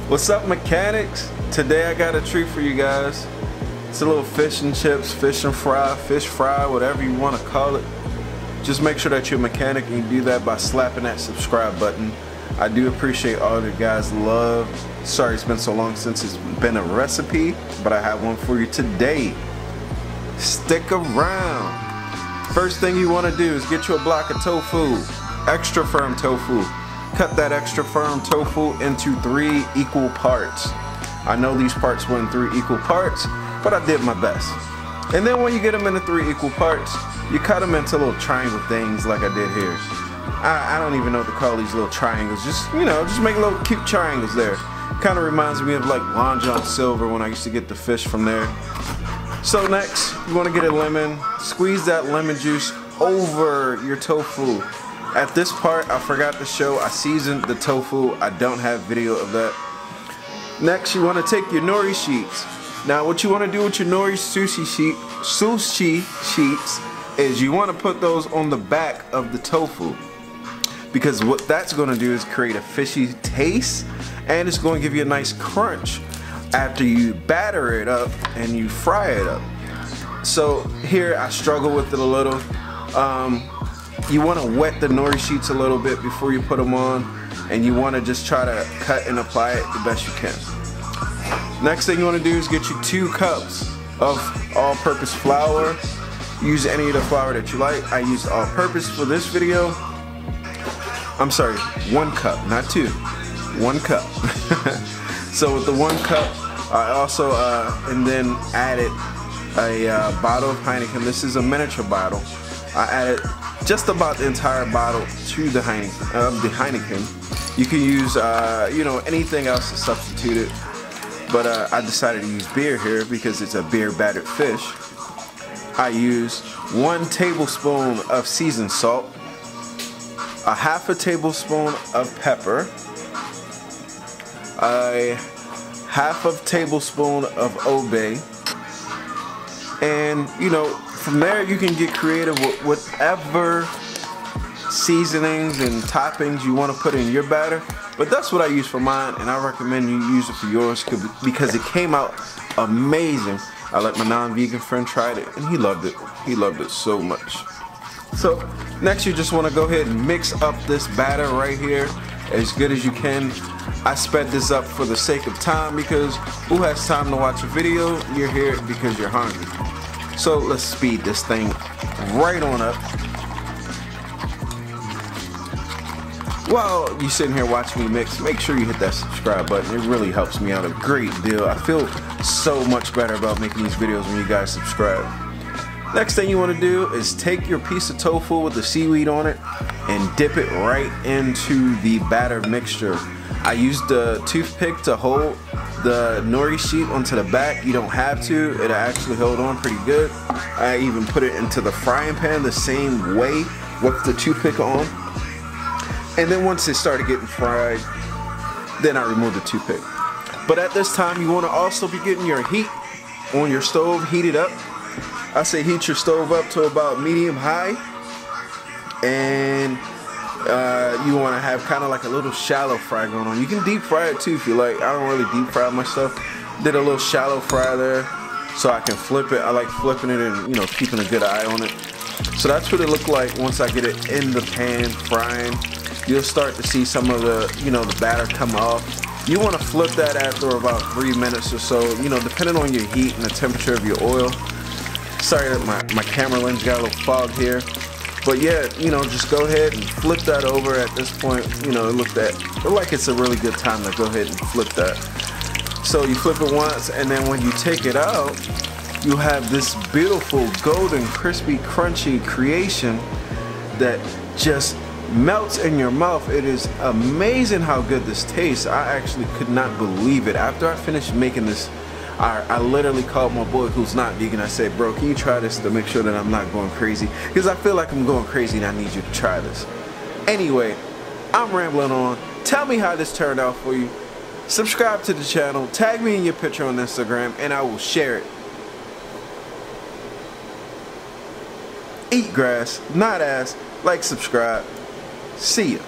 What's up, mechanics? Today I got a treat for you guys. It's a little fish and chips, fish fry, whatever you want to call it. Just make sure that you're a mechanic, and you do that by slapping that subscribe button. I do appreciate all the guys' love. Sorry it's been so long since it's been a recipe, but I have one for you today. Stick around. First thing you want to do is get you a block of tofu, extra firm tofu. Cut that extra firm tofu into 3 equal parts. I know these parts were in 3 equal parts, but I did my best. And then when you get them into 3 equal parts, you cut them into little triangle things like I did here. I don't even know what to call these little triangles. Just make little cute triangles there. Kind of reminds me of like Long John Silver when I used to get the fish from there. So next, you want to get a lemon. Squeeze that lemon juice over your tofu. At this part, I forgot to show, I seasoned the tofu. I don't have video of that. Next, you want to take your nori sheets. Now, what you want to do with your nori sushi sheets is you want to put those on the back of the tofu, because what that's going to do is create a fishy taste, and it's going to give you a nice crunch after you batter it up and you fry it up. So here I struggle with it a little. You want to wet the nori sheets a little bit before you put them on, and you want to just try to cut and apply it the best you can. Next thing you want to do is get you 2 cups of all-purpose flour. Use any of the flour that you like. I used all-purpose for this video. I'm sorry, 1 cup, not 2. 1 cup. So with the 1 cup, I also and then added a bottle of Heineken. This is a miniature bottle. I added just about the entire bottle to the Heineken. You can use anything else to substitute it, but I decided to use beer here because it's a beer battered fish. I use 1 tablespoon of seasoned salt, a ½ tablespoon of pepper, a ½ tablespoon of obey, and from there you can get creative with whatever seasonings and toppings you want to put in your batter. But that's what I use for mine, and I recommend you use it for yours because it came out amazing. I let my non-vegan friend try it, and he loved it. He loved it so much. So next, you just want to go ahead and mix up this batter right here as good as you can. I sped this up for the sake of time, because who has time to watch a video? You're here because you're hungry. So let's speed this thing right on up. While you're sitting here watching me mix, make sure you hit that subscribe button. It really helps me out a great deal. I feel so much better about making these videos when you guys subscribe. Next thing you want to do is take your piece of tofu with the seaweed on it and dip it right into the batter mixture. I used the toothpick to hold the nori sheet onto the back. You don't have to. It'll actually hold on pretty good. I even put it into the frying pan the same way with the toothpick on. And then once it started getting fried, then I removed the toothpick. But at this time, you want to also be getting your heat on your stove heated up. I say heat your stove up to about medium high, and you want to have kind of like a little shallow fry going on. You can deep fry it too if you like. I don't really deep fry my stuff. Did a little shallow fry there so I can flip it. I like flipping it and keeping a good eye on it. So that's what it looked like once I get it in the pan frying. You'll start to see some of the the batter come off. You want to flip that after about 3 minutes or so, depending on your heat and the temperature of your oil. Sorry that my camera lens got a little fogged here. But yeah, just go ahead and flip that over at this point. It looked like it's a really good time to go ahead and flip that. So you flip it once, and then when you take it out, you have this beautiful golden, crispy, crunchy creation that just melts in your mouth. It is amazing how good this tastes. I actually could not believe it. After I finished making this, I literally called my boy who's not vegan. I said, bro, can you try this to make sure that I'm not going crazy? Because I feel like I'm going crazy and I need you to try this. Anyway, I'm rambling on. Tell me how this turned out for you. Subscribe to the channel. Tag me in your picture on Instagram and I will share it. Eat grass, not ass. Like, subscribe. See ya.